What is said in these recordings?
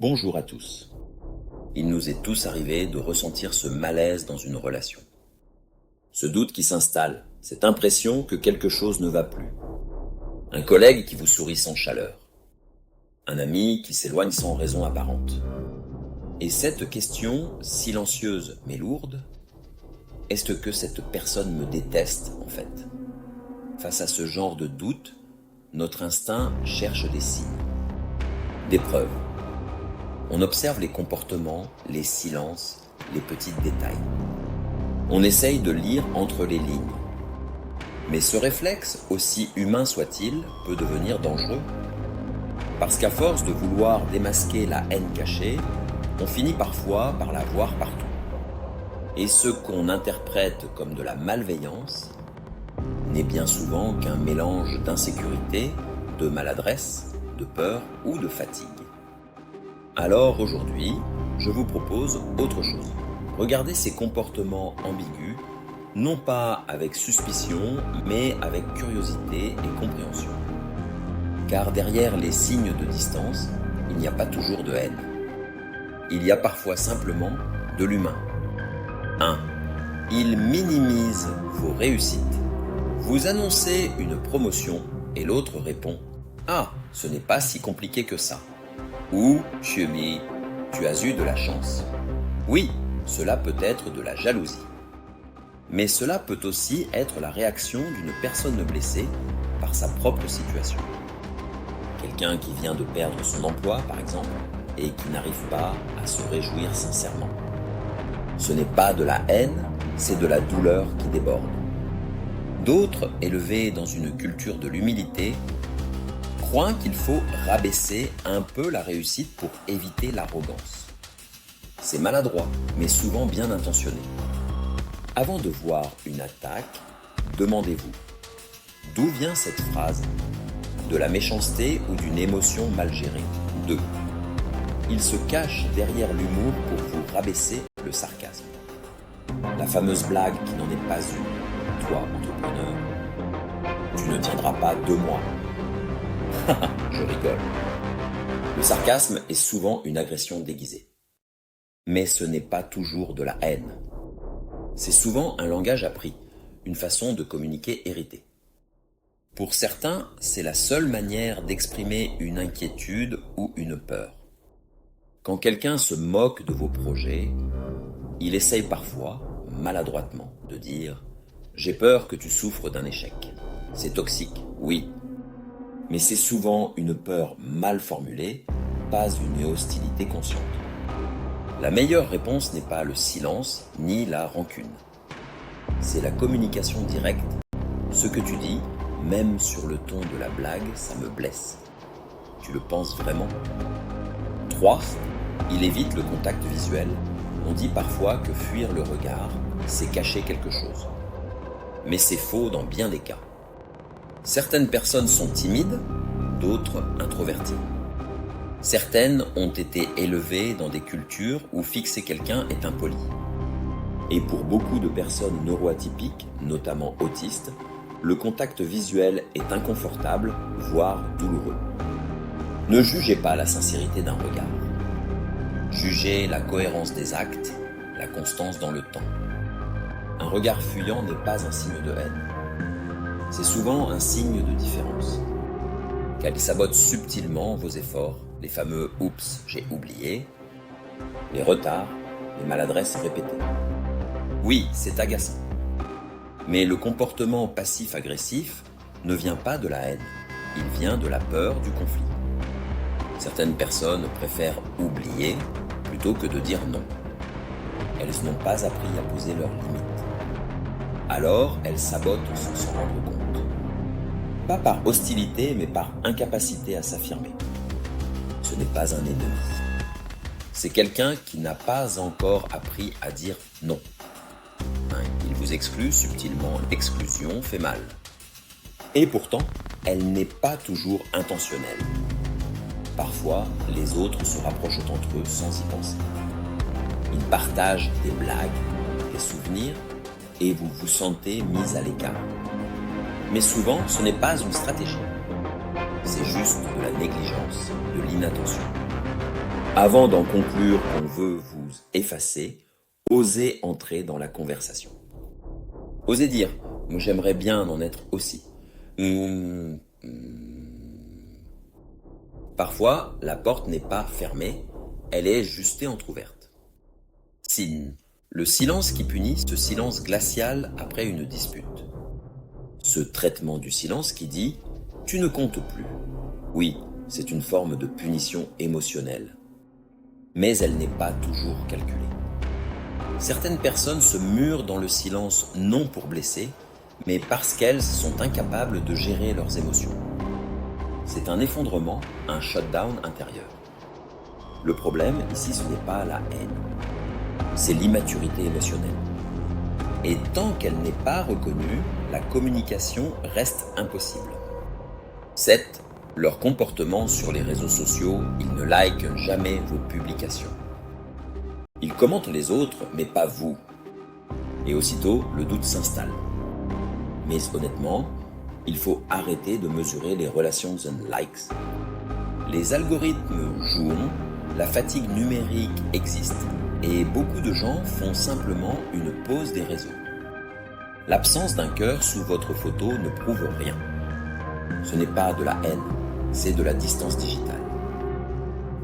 Bonjour à tous. Il nous est tous arrivé de ressentir ce malaise dans une relation. Ce doute qui s'installe, cette impression que quelque chose ne va plus. Un collègue qui vous sourit sans chaleur. Un ami qui s'éloigne sans raison apparente. Et cette question, silencieuse mais lourde, est-ce que cette personne me déteste en fait? Face à ce genre de doute, notre instinct cherche des signes, des preuves. On observe les comportements, les silences, les petits détails. On essaye de lire entre les lignes. Mais ce réflexe, aussi humain soit-il, peut devenir dangereux. Parce qu'à force de vouloir démasquer la haine cachée, on finit parfois par la voir partout. Et ce qu'on interprète comme de la malveillance n'est bien souvent qu'un mélange d'insécurité, de maladresse, de peur ou de fatigue. Alors aujourd'hui, je vous propose autre chose. Regardez ces comportements ambigus, non pas avec suspicion, mais avec curiosité et compréhension. Car derrière les signes de distance, il n'y a pas toujours de haine. Il y a parfois simplement de l'humain. 1. Il minimise vos réussites. Vous annoncez une promotion et l'autre répond « Ah, ce n'est pas si compliqué que ça ». Ou « Chumi, tu as eu de la chance ». Oui, cela peut être de la jalousie. Mais cela peut aussi être la réaction d'une personne blessée par sa propre situation. Quelqu'un qui vient de perdre son emploi, par exemple, et qui n'arrive pas à se réjouir sincèrement. Ce n'est pas de la haine, c'est de la douleur qui déborde. D'autres, élevés dans une culture de l'humilité, croient qu'il faut rabaisser un peu la réussite pour éviter l'arrogance. C'est maladroit, mais souvent bien intentionné. Avant de voir une attaque, demandez-vous, d'où vient cette phrase? De la méchanceté ou d'une émotion mal gérée? 2. Il se cache derrière l'humour pour vous rabaisser le sarcasme. La fameuse blague qui n'en est pas une. Toi, entrepreneur, tu ne tiendras pas 2 mois. Je rigole. Le sarcasme est souvent une agression déguisée. Mais ce n'est pas toujours de la haine. C'est souvent un langage appris, une façon de communiquer héritée. Pour certains, c'est la seule manière d'exprimer une inquiétude ou une peur. Quand quelqu'un se moque de vos projets, il essaye parfois, maladroitement, de dire « J'ai peur que tu souffres d'un échec ». C'est toxique, oui. Mais c'est souvent une peur mal formulée, pas une hostilité consciente. La meilleure réponse n'est pas le silence ni la rancune. C'est la communication directe. Ce que tu dis, même sur le ton de la blague, ça me blesse. Tu le penses vraiment? 3. Il évite le contact visuel. On dit parfois que fuir le regard, c'est cacher quelque chose. Mais c'est faux dans bien des cas. Certaines personnes sont timides, d'autres introverties. Certaines ont été élevées dans des cultures où fixer quelqu'un est impoli. Et pour beaucoup de personnes neuroatypiques, notamment autistes, le contact visuel est inconfortable, voire douloureux. Ne jugez pas la sincérité d'un regard. Jugez la cohérence des actes, la constance dans le temps. Un regard fuyant n'est pas un signe de haine. C'est souvent un signe de différence. Car il sabote subtilement vos efforts, les fameux « oups, j'ai oublié », les retards, les maladresses répétées. Oui, c'est agaçant. Mais le comportement passif-agressif ne vient pas de la haine, il vient de la peur du conflit. Certaines personnes préfèrent oublier plutôt que de dire non. Elles n'ont pas appris à poser leurs limites. Alors, elles sabotent sans s'en rendre compte. Pas par hostilité, mais par incapacité à s'affirmer. Ce n'est pas un ennemi. C'est quelqu'un qui n'a pas encore appris à dire non. Il vous exclut subtilement. L'exclusion fait mal. Et pourtant, elle n'est pas toujours intentionnelle. Parfois, les autres se rapprochent entre eux sans y penser. Ils partagent des blagues, des souvenirs, et vous vous sentez mis à l'écart. Mais souvent, ce n'est pas une stratégie. C'est juste de la négligence, de l'inattention. Avant d'en conclure qu'on veut vous effacer, osez entrer dans la conversation. Osez dire « j'aimerais bien en être aussi ». Parfois, la porte n'est pas fermée, elle est juste entr'ouverte. Signe. Le silence qui punit, ce silence glacial après une dispute. Ce traitement du silence qui dit « tu ne comptes plus ». Oui, c'est une forme de punition émotionnelle. Mais elle n'est pas toujours calculée. Certaines personnes se murent dans le silence non pour blesser, mais parce qu'elles sont incapables de gérer leurs émotions. C'est un effondrement, un shutdown intérieur. Le problème ici, ce n'est pas la haine, c'est l'immaturité émotionnelle. Et tant qu'elle n'est pas reconnue, la communication reste impossible. 7. Leur comportement sur les réseaux sociaux, ils ne likent jamais vos publications. Ils commentent les autres, mais pas vous. Et aussitôt, le doute s'installe. Mais honnêtement, il faut arrêter de mesurer les relations en likes. Les algorithmes jouent, la fatigue numérique existe, et beaucoup de gens font simplement une pause des réseaux. L'absence d'un cœur sous votre photo ne prouve rien. Ce n'est pas de la haine, c'est de la distance digitale.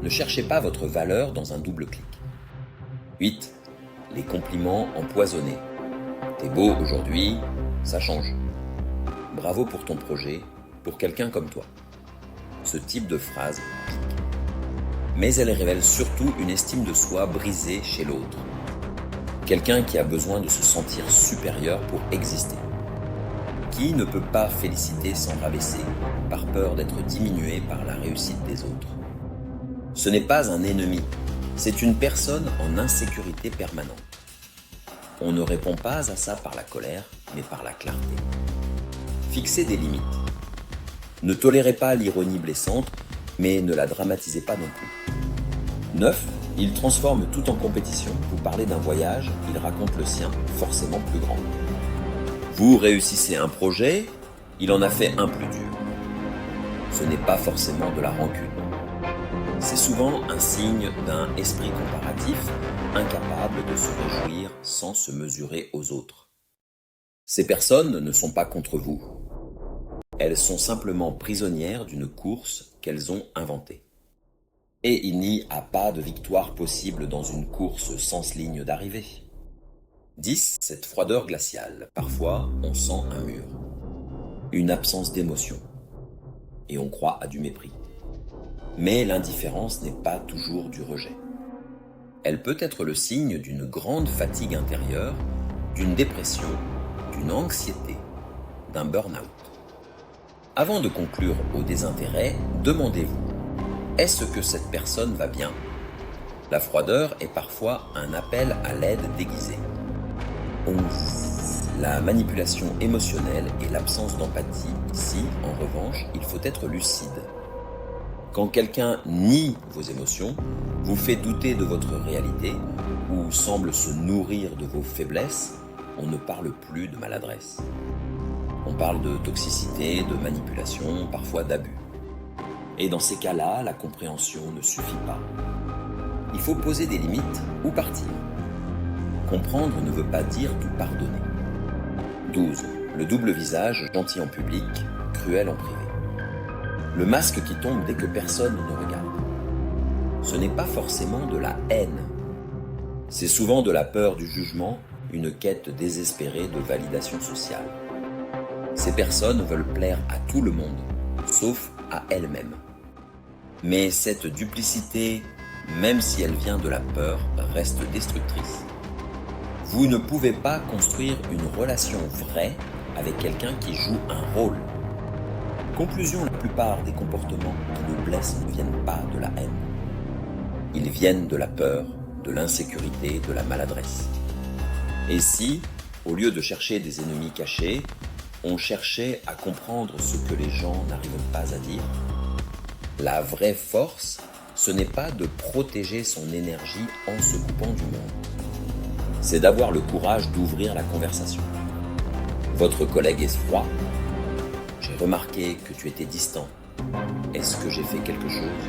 Ne cherchez pas votre valeur dans un double clic. 8. Les compliments empoisonnés. T'es beau aujourd'hui, ça change. Bravo pour ton projet, pour quelqu'un comme toi. Ce type de phrase pique. Mais elle révèle surtout une estime de soi brisée chez l'autre. Quelqu'un qui a besoin de se sentir supérieur pour exister. Qui ne peut pas féliciter sans rabaisser, par peur d'être diminué par la réussite des autres. Ce n'est pas un ennemi, c'est une personne en insécurité permanente. On ne répond pas à ça par la colère, mais par la clarté. Fixez des limites. Ne tolérez pas l'ironie blessante, mais ne la dramatisez pas non plus. 9. Il transforme tout en compétition. Vous parlez d'un voyage, il raconte le sien, forcément plus grand. Vous réussissez un projet, il en a fait un plus dur. Ce n'est pas forcément de la rancune. C'est souvent un signe d'un esprit comparatif, incapable de se réjouir sans se mesurer aux autres. Ces personnes ne sont pas contre vous. Elles sont simplement prisonnières d'une course qu'elles ont inventée. Et il n'y a pas de victoire possible dans une course sans ligne d'arrivée. 10. Cette froideur glaciale. Parfois, on sent un mur. Une absence d'émotion. Et on croit à du mépris. Mais l'indifférence n'est pas toujours du rejet. Elle peut être le signe d'une grande fatigue intérieure, d'une dépression, d'une anxiété, d'un burn-out. Avant de conclure au désintérêt, demandez-vous, est-ce que cette personne va bien ? La froideur est parfois un appel à l'aide déguisée. 11. La manipulation émotionnelle et l'absence d'empathie. Ici, en revanche, il faut être lucide. Quand quelqu'un nie vos émotions, vous fait douter de votre réalité ou semble se nourrir de vos faiblesses, on ne parle plus de maladresse. On parle de toxicité, de manipulation, parfois d'abus. Et dans ces cas-là, la compréhension ne suffit pas. Il faut poser des limites ou partir. Comprendre ne veut pas dire tout pardonner. 12. Le double visage, gentil en public, cruel en privé. Le masque qui tombe dès que personne ne regarde. Ce n'est pas forcément de la haine. C'est souvent de la peur du jugement, une quête désespérée de validation sociale. Ces personnes veulent plaire à tout le monde, sauf à elles-mêmes. Mais cette duplicité, même si elle vient de la peur, reste destructrice. Vous ne pouvez pas construire une relation vraie avec quelqu'un qui joue un rôle. Conclusion, la plupart des comportements qui nous blessent ne viennent pas de la haine. Ils viennent de la peur, de l'insécurité, de la maladresse. Et si, au lieu de chercher des ennemis cachés, on cherchait à comprendre ce que les gens n'arrivent pas à dire, la vraie force, ce n'est pas de protéger son énergie en se coupant du monde. C'est d'avoir le courage d'ouvrir la conversation. Votre collègue est froid. J'ai remarqué que tu étais distant. Est-ce que j'ai fait quelque chose ?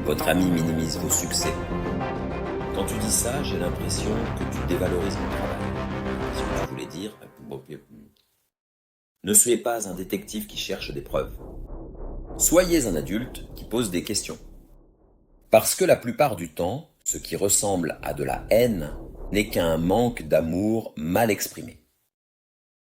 Votre ami minimise vos succès. Quand tu dis ça, j'ai l'impression que tu dévalorises mon travail. Ce que tu voulais dire... Ne soyez pas un détective qui cherche des preuves. Soyez un adulte qui pose des questions. Parce que la plupart du temps, ce qui ressemble à de la haine n'est qu'un manque d'amour mal exprimé.